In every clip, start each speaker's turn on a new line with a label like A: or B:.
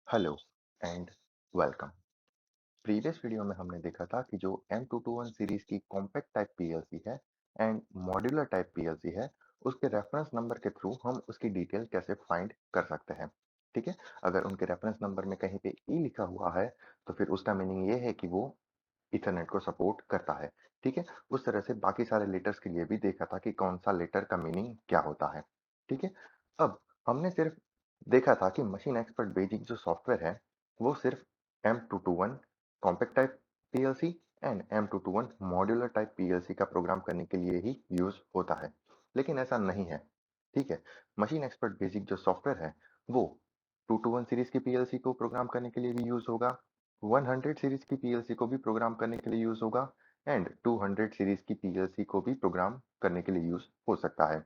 A: Hello and welcome. Previous video में हमने देखा था कि जो M221 सीरीज की कॉम्पैक्ट टाइप पीएलसी है एंड मॉड्यूलर टाइप पीएलसी है, उसके रेफरेंस नंबर के थ्रू हम उसकी डिटेल कैसे फाइंड कर सकते हैं। ठीक है, अगर उनके रेफरेंस नंबर में कहीं पे ई लिखा हुआ है तो फिर उसका मीनिंग ये है कि वो इथरनेट को सपोर्ट करता है। ठीक है, उस तरह से बाकी सारे लेटर्स के लिए भी देखा था कि कौन सा लेटर का मीनिंग क्या होता है। ठीक है, अब हमने सिर्फ देखा था कि मशीन एक्सपर्ट बेसिक जो सॉफ्टवेयर है वो सिर्फ M221 compact type PLC and M221 modular type PLC का प्रोग्राम करने के लिए ही यूज होता है, लेकिन ऐसा नहीं है। ठीक है, मशीन एक्सपर्ट बेसिक जो सॉफ्टवेयर है वो 221 सीरीज की पीएलसी को प्रोग्राम करने के लिए भी यूज होगा, 100 सीरीज की पीएलसी को भी प्रोग्राम करने के लिए यूज होगा एंड 200 सीरीज की पीएलसी को भी प्रोग्राम करने के लिए यूज हो सकता है।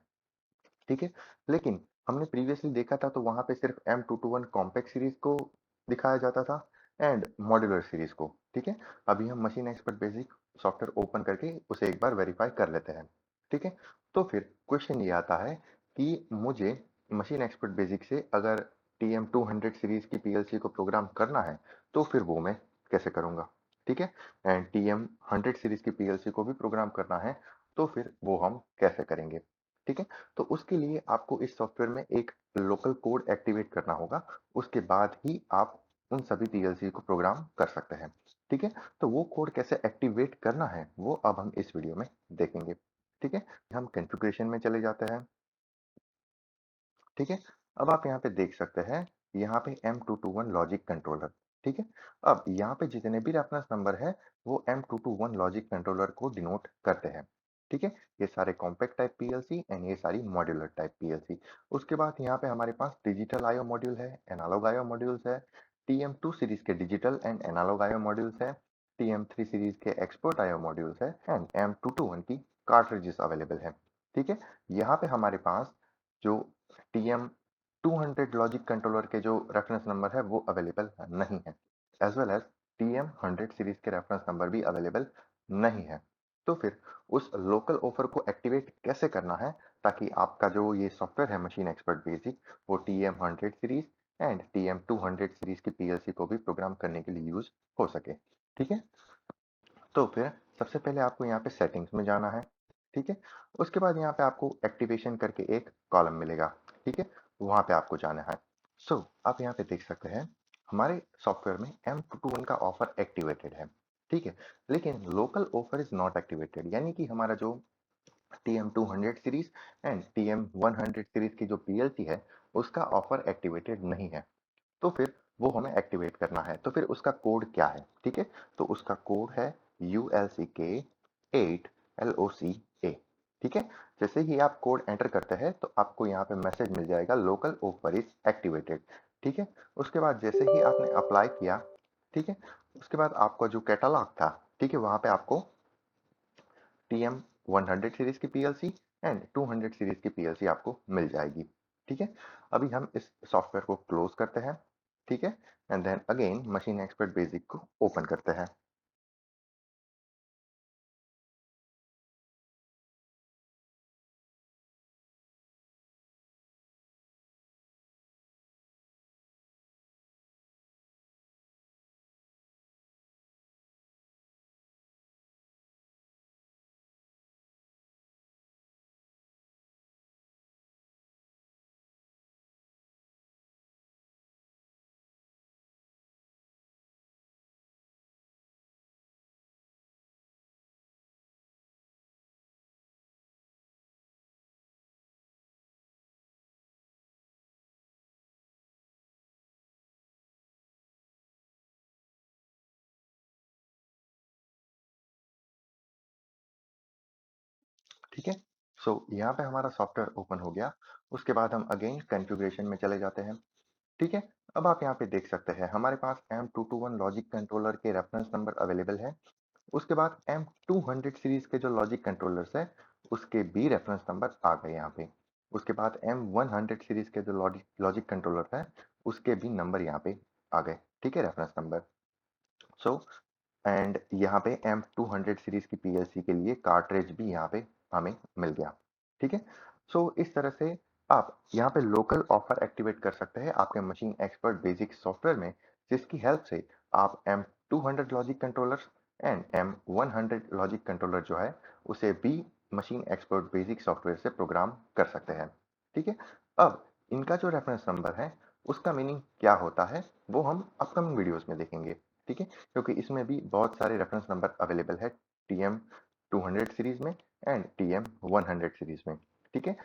A: ठीक है, लेकिन हमने प्रीवियसली देखा था तो वहां पे सिर्फ M221 कॉम्पैक्ट सीरीज को दिखाया जाता था एंड मॉड्यूलर सीरीज को। ठीक है, अभी हम machine expert basic software open करके उसे एक बार वेरीफाई कर लेते हैं। ठीक है, तो फिर क्वेश्चन ये आता है कि मुझे मशीन एक्सपर्ट बेसिक से अगर TM200 सीरीज की पीएलसी को प्रोग्राम करना है तो फिर वो मैं कैसे करूंगा। ठीक है, एंड TM100 सीरीज की पीएलसी को भी प्रोग्राम करना है तो फिर वो हम कैसे करेंगे। ठीक है, तो उसके लिए आपको इस सॉफ्टवेयर में एक लोकल कोड एक्टिवेट करना होगा, उसके बाद ही आप उन सभी पीएलसी को प्रोग्राम कर सकते हैं। ठीक है, तो वो कोड कैसे एक्टिवेट करना है वो अब हम इस वीडियो में देखेंगे। ठीक है, हम कॉन्फ़िगरेशन में चले जाते हैं। ठीक है, अब आप यहाँ पे देख सकते हैं, यहाँ पे M221 लॉजिक कंट्रोलर। ठीक है, अब यहाँ पे जितने भी रेफरेंस नंबर है वो M221 लॉजिक कंट्रोलर को डिनोट करते हैं। ठीक है, ये सारे कॉम्पैक्ट टाइप पीएलसी एंड ये सारी मॉड्यूलर टाइप पीएलसी। उसके बाद यहाँ पे हमारे पास डिजिटल आईओ मॉड्यूल है, एनालॉग आईओ मॉड्यूल्स है, TM2 सीरीज के digital and analog IO modules है, TM3 सीरीज के एक्सपोर्ट आईओ मॉड्यूल्स है एंड M221 की कार्ट्रिजेस अवेलेबल है। ठीक है, यहाँ पे हमारे पास जो TM 200 लॉजिक कंट्रोलर के जो रेफरेंस नंबर है वो अवेलेबल नहीं है, as well as TM 100 series के रेफरेंस नंबर भी अवेलेबल नहीं है। तो फिर उस लोकल ऑफर को एक्टिवेट कैसे करना है ताकि आपका जो ये सॉफ्टवेयर है मशीन एक्सपर्ट बेसिक वो TM 100 series and TM 200 series की पीएलसी को भी प्रोग्राम करने के लिए यूज हो सके। ठीक है, तो फिर सबसे पहले आपको यहाँ पे सेटिंग्स में जाना है। ठीक है, उसके बाद यहाँ पे आपको एक्टिवेशन करके एक कॉलम मिलेगा। ठीक है, वहां पे आपको जाना है। आप यहाँ पे देख सकते हैं हमारे सॉफ्टवेयर में M221 का ऑफर एक्टिवेटेड है। ठीक है, लेकिन local offer is not activated, यानी कि हमारा जो TM200 series and TM100 series की जो पीएलसी है उसका ऑफर एक्टिवेटेड नहीं है। तो फिर वो हमें एक्टिवेट करना है, तो फिर उसका कोड क्या है। ठीक है, तो उसका कोड है ULCK8LOCA। ठीक है, जैसे ही आप कोड एंटर करते हैं तो आपको यहाँ पे मैसेज मिल जाएगा लोकल ऑफर इज एक्टिवेटेड। ठीक है, उसके बाद जैसे ही आपने अप्लाई किया, ठीक है, उसके बाद आपका जो कैटलॉग था, ठीक है, वहां पे आपको TM100 सीरीज की पीएलसी एंड 200 सीरीज की पीएलसी आपको मिल जाएगी। ठीक है, अभी हम इस सॉफ्टवेयर को क्लोज करते हैं। ठीक है, and then again machine expert basic को ओपन करते हैं। ठीक है, यहाँ पे हमारा सॉफ्टवेयर ओपन हो गया। उसके बाद हम अगेन कॉन्फ़िगरेशन में चले जाते हैं। ठीक है, अब आप यहाँ पे देख सकते हैं हमारे पास M221 लॉजिक कंट्रोलर के रेफरेंस नंबर अवेलेबल है। उसके बाद M200 सीरीज के जो लॉजिक कंट्रोलर्स है उसके भी रेफरेंस नंबर आ गए यहाँ पे। उसके बाद M100 सीरीज के जो लॉजिक लॉजिक कंट्रोलर है उसके भी नंबर यहाँ पे आ गए। ठीक है, रेफरेंस नंबर। सो एंड यहाँ पे M200 सीरीज की पीएलसी के लिए कार्ट्रिज भी यहाँ पे हमें मिल गया। ठीक है, इस तरह से आप यहाँ पे लोकल ऑफर एक्टिवेट कर सकते हैं आपके मशीन एक्सपर्ट बेसिक सॉफ्टवेयर में, जिसकी हेल्प से आप M200 logic controllers and M100 logic controller जो है उसे भी मशीन एक्सपर्ट बेसिक सॉफ्टवेयर से प्रोग्राम कर सकते हैं। ठीक है, अब इनका जो रेफरेंस नंबर है उसका मीनिंग क्या होता है वो हम अपकमिंग वीडियोस में देखेंगे। ठीक है, क्योंकि इसमें भी बहुत सारे रेफरेंस नंबर अवेलेबल है TM200 सीरीज में एंड TM100 सीरीज में। ठीक है,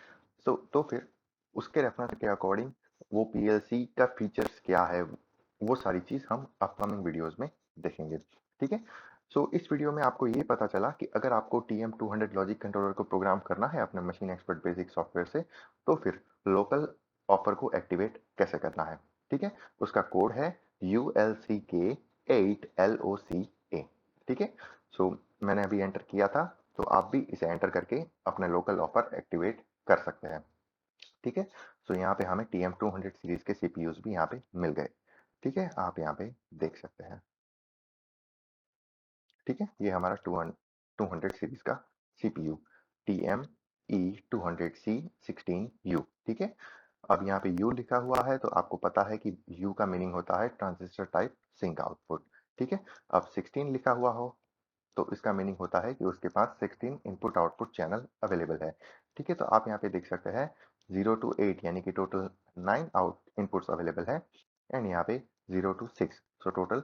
A: तो फिर उसके रेफरेंस के अकॉर्डिंग वो पीएलसी का फीचर्स क्या है, वो सारी चीज़ हम अपकमिंग वीडियोस में देखेंगे। ठीक है, सो इस वीडियो में आपको ये पता चला कि अगर आपको TM200 लॉजिक कंट्रोलर को प्रोग्राम करना है अपने मशीन एक्सपर्ट बेसिक सॉफ्टवेयर से, तो फिर लोकल ऑफर को एक्टिवेट कैसे करना है। ठीक है, उसका कोड है ULCK8LOCA। ठीक है, सो मैंने अभी एंटर किया था, तो आप भी इसे एंटर करके अपने लोकल ऑफर एक्टिवेट कर सकते हैं। ठीक है, सो यहाँ पे हमें TM200 सीरीज के सीपीयूज भी यहाँ पे मिल गए। ठीक है, आप यहाँ पे देख सकते हैं। ठीक है, ये हमारा 200 सीरीज का सीपीयू TME200C16U। ठीक है, अब यहाँ पे U लिखा हुआ है तो आपको पता है कि U का मीनिंग होता है ट्रांजिस्टर टाइप सिंक आउटपुट। ठीक है, अब 16 लिखा हुआ हो तो इसका मीनिंग होता है कि उसके पास 16 इनपुट आउटपुट चैनल अवेलेबल है। ठीक है, तो आप यहाँ पे देख सकते हैं 0 to 8 यानी कि टोटल 9 आउट इनपुट्स अवेलेबल है एंड यहाँ पे 0 to 6 so total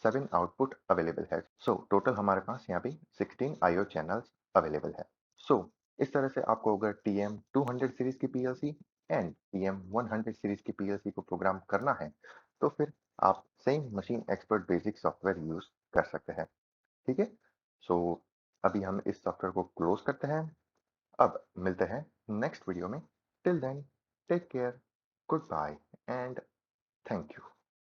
A: 7 output available है। सो टोटल हमारे पास यहाँ पे 16 आईओ चैनल्स अवेलेबल है। सो इस तरह से आपको अगर TM200 सीरीज की पीएलसी एंड TM100 सीरीज की पीएलसी को प्रोग्राम करना है तो फिर आप same machine expert basic software use कर सकते हैं। ठीक है, सो अभी हम इस सॉफ्टवेयर को क्लोज करते हैं। अब मिलते हैं नेक्स्ट वीडियो में। Till then take care, goodbye and thank you.